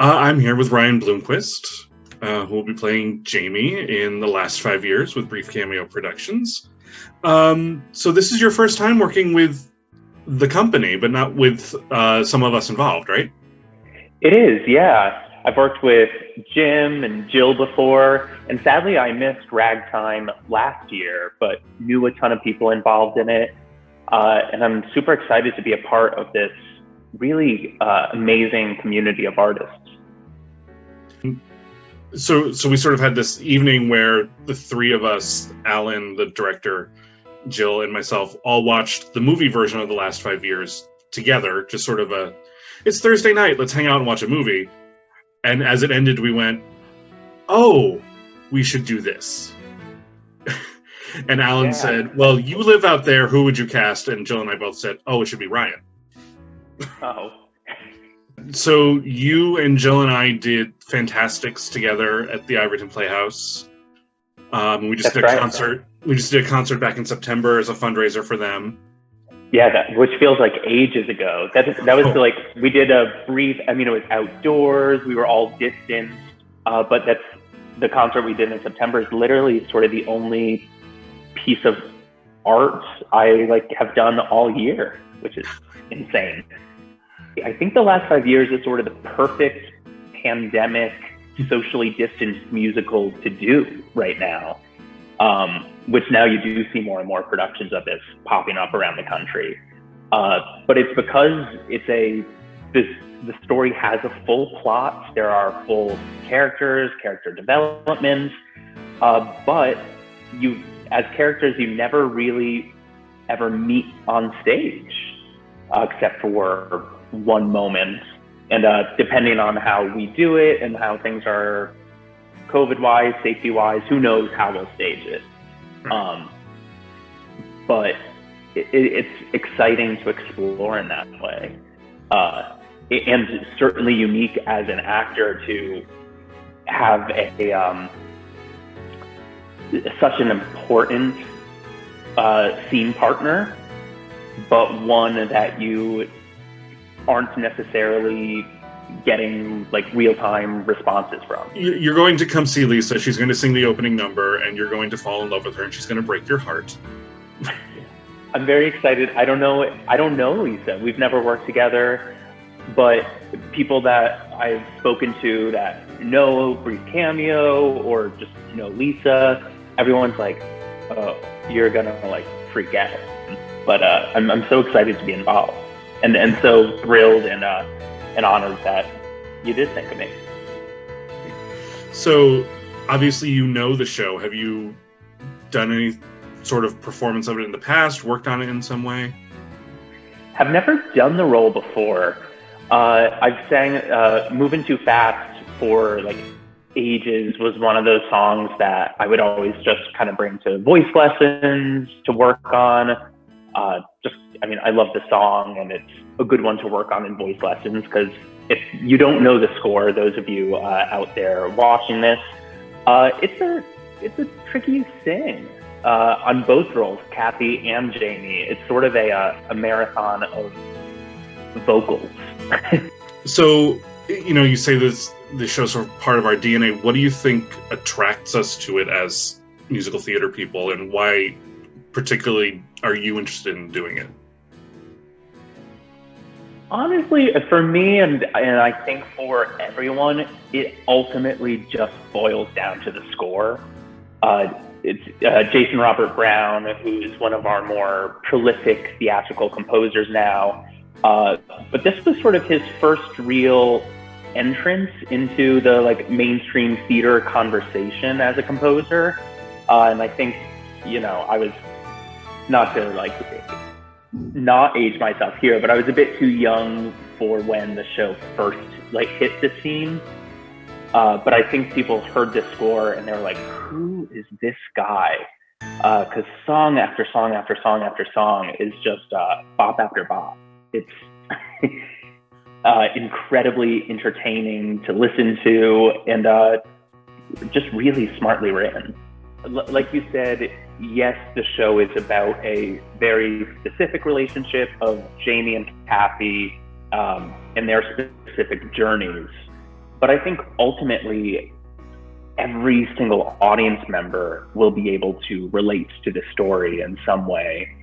I'm here with Ryan Bloomquist, who will be playing Jamie in the last 5 years with Brief Cameo Productions. So this is your first time working with the company, but not with some of us involved, right? It is, yeah. I've worked with Jim and Jill before, and sadly I missed Ragtime last year, but knew a ton of people involved in it. And I'm super excited to be a part of this really amazing community of artists. So we sort of had this evening where the three of us, Alan, the director, Jill, and myself, all watched the movie version of The Last 5 Years together, just sort of it's Thursday night, let's hang out and watch a movie. And as it ended, we went, oh, we should do this. And Alan said, well, you live out there, who would you cast? And Jill and I both said, oh, it should be Ryan. Oh. So you and Jill and I did Fantastics together at the Iverton Playhouse. We just did a concert. We just did a concert back in September as a fundraiser for them. Yeah, which feels like ages ago. That was like, we did a brief, it was outdoors, we were all distanced, but that's the concert we did in September is literally sort of the only piece of art I have done all year, which is insane. I think The Last 5 Years is sort of the perfect pandemic, socially distanced musical to do right now. Which now you do see more and more productions of this popping up around the country. But it's because the story has a full plot. There are full characters, character developments, but as characters, you never really ever meet on stage, except for one moment. And depending on how we do it and how things are COVID-wise, safety-wise, who knows how we'll stage it. But it's exciting to explore in that way. And certainly unique as an actor to have such an important scene partner, but one that you aren't necessarily getting real-time responses from. You're going to come see Lisa. She's going to sing the opening number and you're going to fall in love with her and she's going to break your heart. I'm very excited. I don't know Lisa. We've never worked together, but people that I've spoken to that know Brief Cameo or just know Lisa, everyone's like, oh, you're gonna freak out. But I'm so excited to be involved and so thrilled and honored that you did think of me. So obviously you know the show. Have you done any sort of performance of it in the past, worked on it in some way? Have never done the role before. I've sang Moving Too Fast for ages, was one of those songs that I would always just kind of bring to voice lessons to work on. I love the song and it's a good one to work on in voice lessons because if you don't know the score, those of you out there watching this, it's a tricky sing on both roles, Kathy and Jamie. It's sort of a marathon of vocals. So, you say this show's sort of part of our DNA. What do you think attracts us to it as musical theater people, and why particularly are you interested in doing it? Honestly, for me, and I think for everyone, it ultimately just boils down to the score. It's Jason Robert Brown, who's one of our more prolific theatrical composers now. But this was sort of his first real entrance into the mainstream theater conversation as a composer. And I think, I was not to not age myself here, but I was a bit too young for when the show first hit the scene. But I think people heard this score and they were like, who is this guy? Because song after song after song after song is just bop after bop. It's incredibly entertaining to listen to and just really smartly written. Like you said, yes, the show is about a very specific relationship of Jamie and Kathy and their specific journeys. But I think ultimately every single audience member will be able to relate to the story in some way.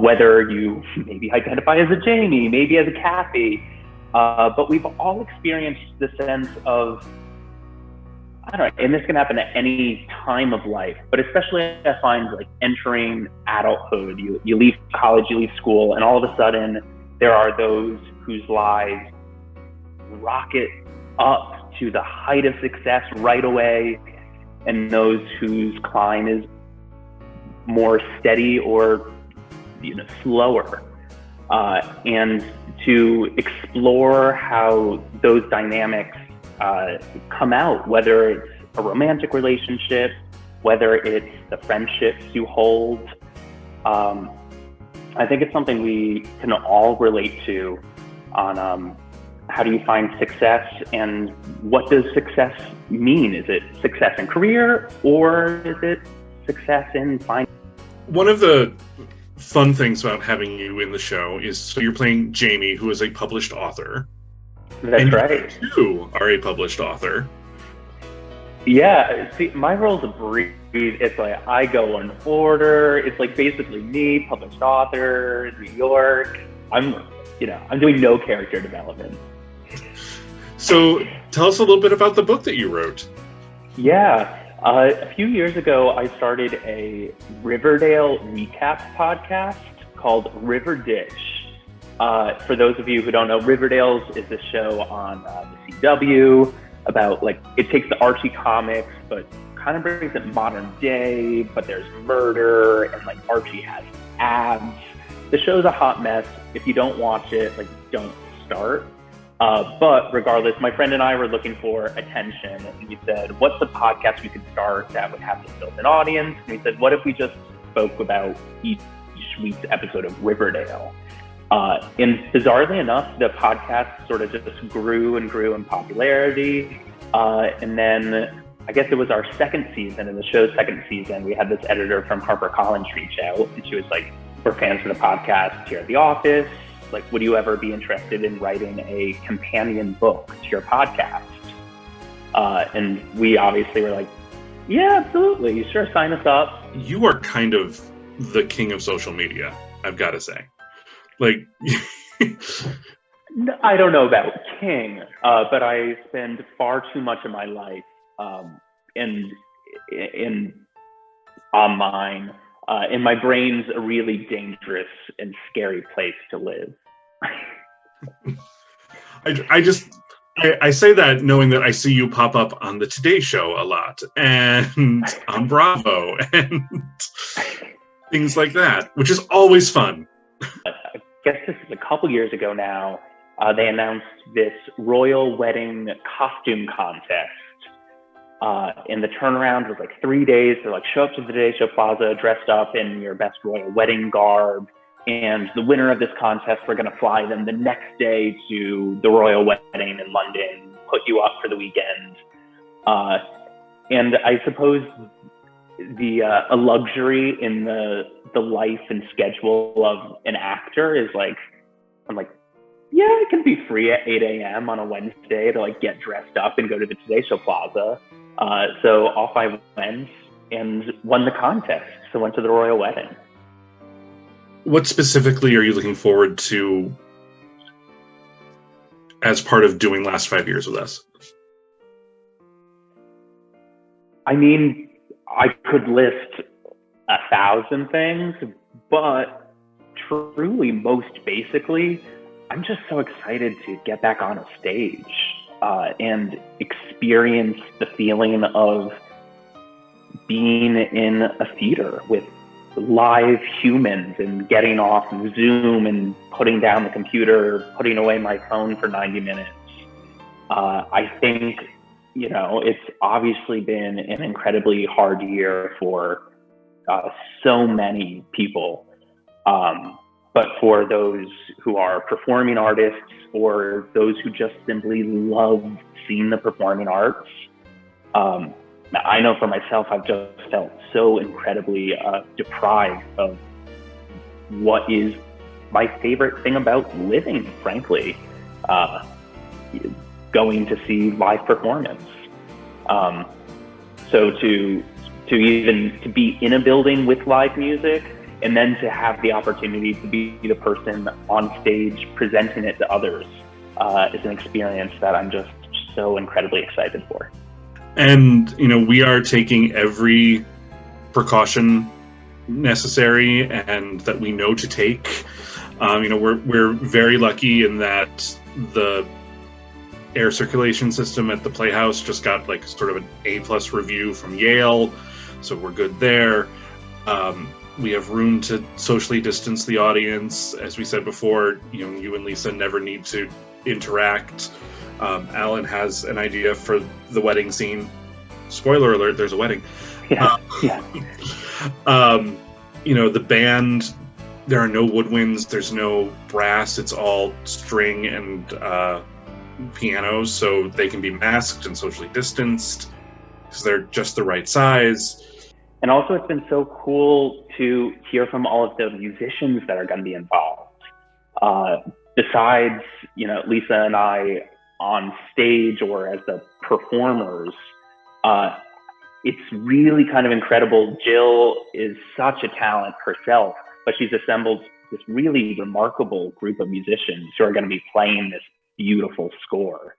Whether you maybe identify as a Jamie, maybe as a Kathy, but we've all experienced the sense of, I don't know, and this can happen at any time of life, but especially I find like entering adulthood, you leave college, you leave school, and all of a sudden there are those whose lives rocket up to the height of success right away, and those whose climb is more steady or slower. And to explore how those dynamics come out, whether it's a romantic relationship, whether it's the friendships you hold. I think it's something we can all relate to on how do you find success and what does success mean? Is it success in career or is it success in finding? One of the fun things about having you in the show is, so you're playing Jamie, who is a published author. That's right. You are a published author. Yeah, see, my role's a breed. It's like I go in order. It's like basically me, published author, New York. I'm doing no character development. So tell us a little bit about the book that you wrote. Yeah, a few years ago, I started a Riverdale recap podcast called River Dish. For those of you who don't know, Riverdale's is a show on the CW about, like, it takes the Archie comics, but kind of brings it modern day, but there's murder, and, like, Archie has abs. The show's a hot mess. If you don't watch it, like, don't start. But regardless, my friend and I were looking for attention, and we said, what's the podcast we could start that would have this built-in audience? And we said, what if we just spoke about each week's episode of Riverdale? And bizarrely enough, the podcast sort of just grew and grew in popularity. And then I guess it was our second season, in the show's second season, we had this editor from HarperCollins reach out, and she was like, we're fans of the podcast here at the office. Like, would you ever be interested in writing a companion book to your podcast? And we obviously were like, yeah, absolutely. Sure, sign us up. You are kind of the king of social media, I've got to say. Like, I don't know about king, but I spend far too much of my life in online. And my brain's a really dangerous and scary place to live. I say that knowing that I see you pop up on the Today Show a lot and on Bravo and things like that, which is always fun. I guess this is a couple years ago now. They announced this royal wedding costume contest. And the turnaround was like 3 days. They're like, show up to the Today Show Plaza dressed up in your best royal wedding garb. And the winner of this contest, we're going to fly them the next day to the royal wedding in London, put you up for the weekend. And I suppose a luxury in the life and schedule of an actor is like, I'm like, yeah, I can be free at 8 a.m. on a Wednesday to like get dressed up and go to the Today Show Plaza. So off I went and won the contest. So went to the royal wedding. What specifically are you looking forward to as part of doing Last 5 Years with us? I mean, I could list 1,000 things, but truly, most basically, I'm just so excited to get back on a stage and experience the feeling of being in a theater with live humans and getting off Zoom and putting down the computer, putting away my phone for 90 minutes. I think, it's obviously been an incredibly hard year for so many people. But for those who are performing artists or those who just simply love seeing the performing arts, I know for myself, I've just felt so incredibly deprived of what is my favorite thing about living, frankly. going to see live performance. So to be in a building with live music, and then to have the opportunity to be the person on stage presenting it to others is an experience that I'm just so incredibly excited for. And, we are taking every precaution necessary and that we know to take. We're very lucky in that the air circulation system at the Playhouse just got like sort of an A+ review from Yale, so we're good there. We have room to socially distance the audience. As we said before, you and Lisa never need to interact. Alan has an idea for the wedding scene. Spoiler alert, there's a wedding. Yeah. The band, there are no woodwinds, there's no brass, it's all string and pianos, so they can be masked and socially distanced because they're just the right size. And also, it's been so cool to hear from all of the musicians that are going to be involved. Besides, Lisa and I on stage or as the performers, it's really kind of incredible. Jill is such a talent herself, but she's assembled this really remarkable group of musicians who are going to be playing this beautiful score.